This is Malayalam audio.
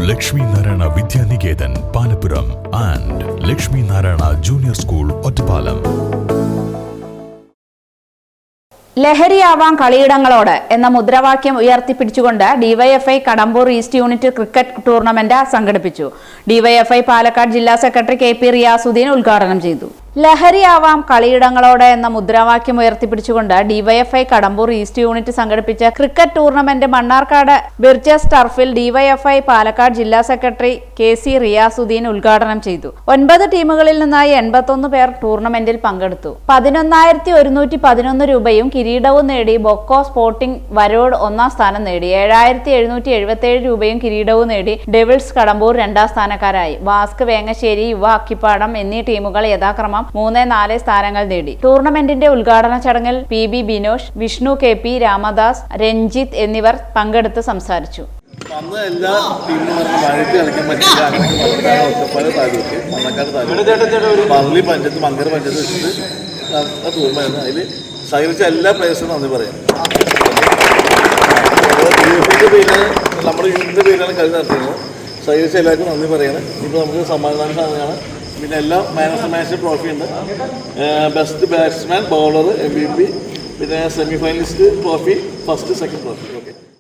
Lakshmi Narayana Vidyaniketan Palappuram and Lakshmi Narayana junior school Ottapalam. ലഹരിയാവാം കളിയിടങ്ങളോട് എന്ന മുദ്രാവാക്യം ഉയർത്തിപ്പിടിച്ചുകൊണ്ട് DYFI Kadampur east unit cricket tournament സംഘടിപ്പിച്ചു. ഡിവൈഎഫ്ഐ പാലക്കാട് ജില്ലാ സെക്രട്ടറി കെ.പി. റിയാസുദ്ദീൻ ഉദ്ഘാടനം ചെയ്തു. ലഹരിയാവാം കളിയിടങ്ങളോട് എന്ന മുദ്രാവാക്യം ഉയർത്തിപ്പിടിച്ചുകൊണ്ട് ഡിവൈഎഫ്ഐ കടമ്പൂർ ഈസ്റ്റ് യൂണിറ്റ് സംഘടിപ്പിച്ച ക്രിക്കറ്റ് ടൂർണമെന്റ് മണ്ണാർക്കാട് ബിർജസ് ടർഫിൽ ഡിവൈഎഫ്ഐ പാലക്കാട് ജില്ലാ സെക്രട്ടറി കെ.സി. റിയാസുദ്ദീൻ ഉദ്ഘാടനം ചെയ്തു. 9 ടീമുകളിൽ നിന്നായി 81 പേർ ടൂർണമെന്റിൽ പങ്കെടുത്തു. 11,111 രൂപയും കിരീടവും നേടി ബൊക്കോ സ്പോർട്ടിംഗ് വരോഡ് 1ാം സ്ഥാനം നേടി. 7,777 രൂപയും കിരീടവും നേടി ഡെവിൾസ് കടമ്പൂർ 2ാം സ്ഥാനക്കാരായി. വാസ്ക് വേങ്ങശ്ശേരി, യുവ അക്കിപ്പാടം എന്നീ ടീമുകൾ യഥാക്രമം 3-4 സ്ഥാനങ്ങൾ നേടി. ടൂർണമെന്റിന്റെ ഉദ്ഘാടന ചടങ്ങിൽ പി.ബി. ബിനോഷ്, വിഷ്ണു കെ.പി. രാമദാസ്, രഞ്ജിത്ത് എന്നിവർ പങ്കെടുത്ത് സംസാരിച്ചു. അന്ന് എല്ലാ ടീമിനും കളിക്കാൻ പറ്റില്ല. ഒറ്റപ്പാലം താലൂക്ക്, മണ്ണാർക്കാട് താലൂക്ക്, പറളി പഞ്ചായത്ത്, മങ്കര പഞ്ചായത്ത് വെച്ചിട്ട് ടൂർണമെന്റ് അതിൽ സഹകരിച്ച എല്ലാ പ്ലേയേഴ്സിനും നന്ദി പറയാം. നമ്മുടെ യൂണിറ്റിന്റെ പേരിലാണ് കളി നടത്തുന്നത്. സഹകരിച്ച എല്ലാവർക്കും നന്ദി പറയണം. ഇപ്പോൾ നമുക്ക് സമ്മാനദാന സാധനമാണ്. പിന്നെ എല്ലാം man of the match trophy ഉണ്ട്. ബെസ്റ്റ് ബാറ്റ്സ്മാൻ, ബൗളർ, MVP, പിന്നെ semi finalist trophy, first second trophy. Okay.